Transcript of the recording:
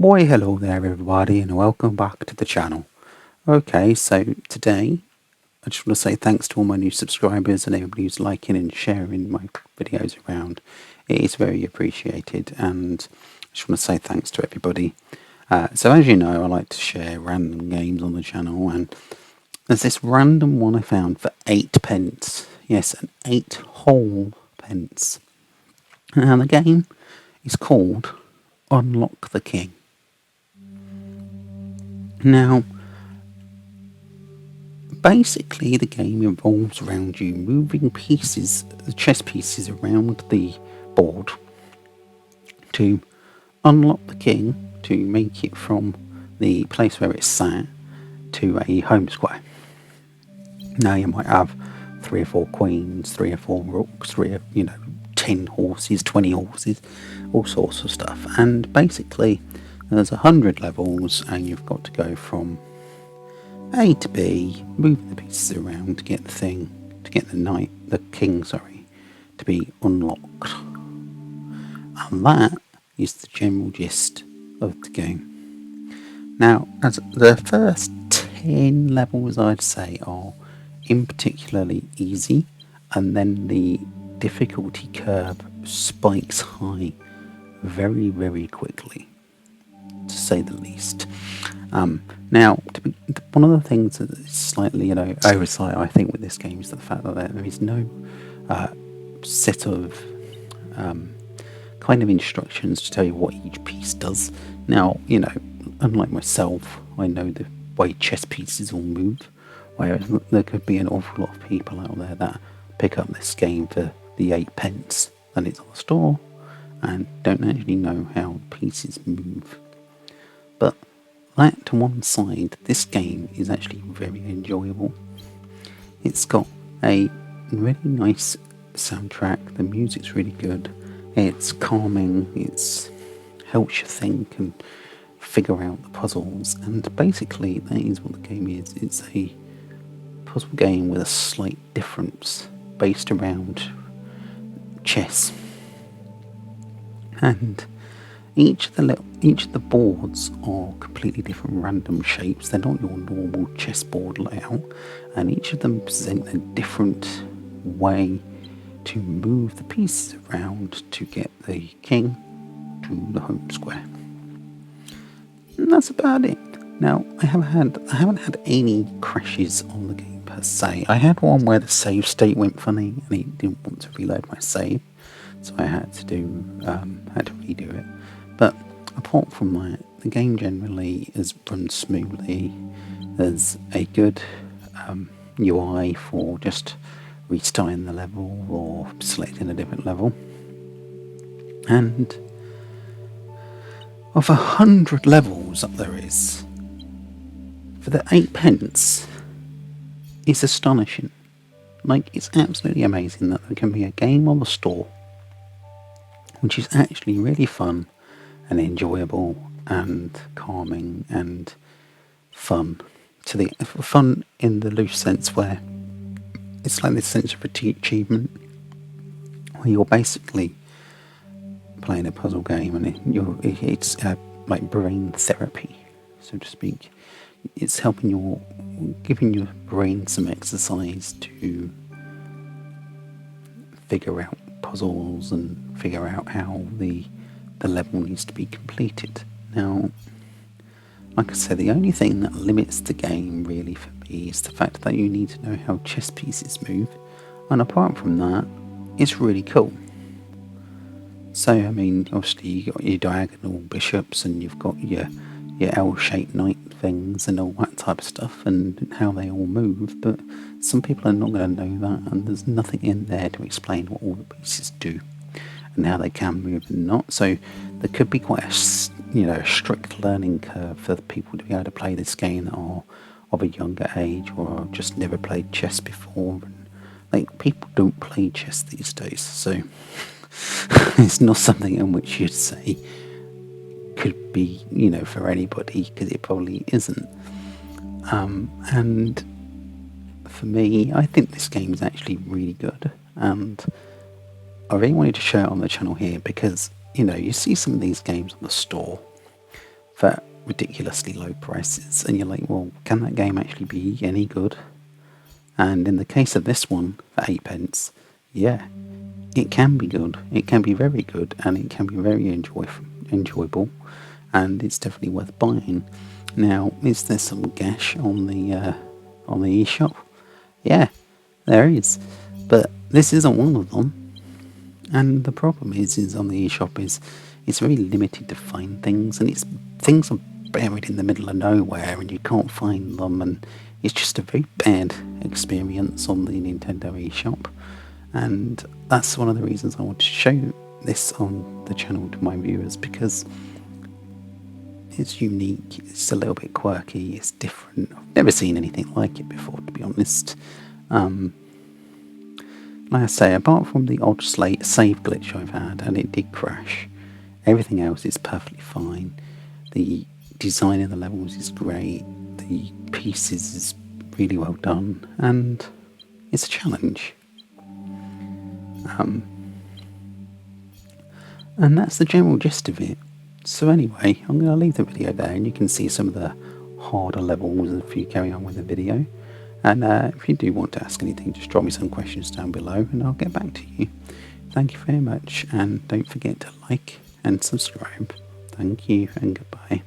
Why hello there everybody and welcome back to the channel. Okay, so today I just want to say thanks to all my new subscribers and everybody who's liking and sharing my videos around. It is very appreciated and I just want to say thanks to everybody. So as you know, I like to share random games on the channel, and there's this random one I found for 8p. Yes, an 8 whole pence. Now the game is called Unlock the King. Now, basically the game revolves around you moving pieces, the chess pieces around the board to unlock the king, to make it from the place where it's sat to a home square. Now you might have 3 or 4 queens, 3 or 4 rooks, 10 horses, 20 horses, all sorts of stuff. And basically there's 100 levels and you've got to go from A to B, moving the pieces around to get the king, to be unlocked. And that is the general gist of the game. Now, as the first 10 levels I'd say are in particularly easy, and then the difficulty curve spikes high very, very quickly, to say the least. Now, one of the things that is slightly, oversight, I think, with this game is the fact that there is no set of kind of instructions to tell you what each piece does. Now, unlike myself, I know the way chess pieces all move, whereas there could be an awful lot of people out there that pick up this game for the 8p that it's on the store and don't actually know how pieces move. But that to one side, this game is actually very enjoyable. It's got a really nice soundtrack, the music's really good, it's calming, it helps you think and figure out the puzzles, and basically that is what the game is. It's a puzzle game with a slight difference based around chess. And each of the boards are completely different random shapes. They're not your normal chessboard layout, and each of them present a different way to move the pieces around to get the king to the home square. And that's about it. Now, I haven't had any crashes on the game per se. I had one where the save state went funny and it didn't want to reload my save, so I had to redo it. But apart from that, the game generally has run smoothly. There's a good UI for just restarting the level or selecting a different level. And of 100 levels that there is, for the 8p, it's astonishing. It's absolutely amazing that there can be a game on the store which is actually really fun and enjoyable and calming and fun. Fun in the loose sense where it's like this sense of achievement where you're basically playing a puzzle game and it's like brain therapy, so to speak. It's giving your brain some exercise to figure out puzzles and figure out how the level needs to be completed. Now, like I said, the only thing that limits the game really for me is the fact that you need to know how chess pieces move, and apart from that, it's really cool. So, obviously you've got your diagonal bishops and you've got your L-shaped knight things and all that type of stuff and how they all move, but some people are not going to know that, and there's nothing in there to explain what all the pieces do and how they can move and not. So there could be quite a strict learning curve for people to be able to play this game that are of a younger age or just never played chess before. And, people don't play chess these days, so it's not something in which you'd say could be, for anybody, because it probably isn't. And for me, I think this game is actually really good, and I really wanted to share it on the channel here because, you see some of these games on the store for ridiculously low prices, and you're like, well, can that game actually be any good? And in the case of this one, for 8p, yeah, it can be good. It can be very good, and it can be very enjoyable, and it's definitely worth buying. Now, is there some gash on the eShop? Yeah, there is, but this isn't one of them. And the problem is on the eShop is it's very limited to find things, and things are buried in the middle of nowhere, and you can't find them, and it's just a very bad experience on the Nintendo eShop. And that's one of the reasons I want to show this on the channel to my viewers, because it's unique, it's a little bit quirky, it's different. I've never seen anything like it before, to be honest. Like I say, apart from the odd save glitch I've had, and it did crash, everything else is perfectly fine. The design of the levels is great, the pieces is really well done, and it's a challenge. And that's the general gist of it. So anyway, I'm going to leave the video there, and you can see some of the harder levels if you carry on with the video. And if you do want to ask anything, just drop me some questions down below and I'll get back to you. Thank you very much, and don't forget to like and subscribe. Thank you and goodbye.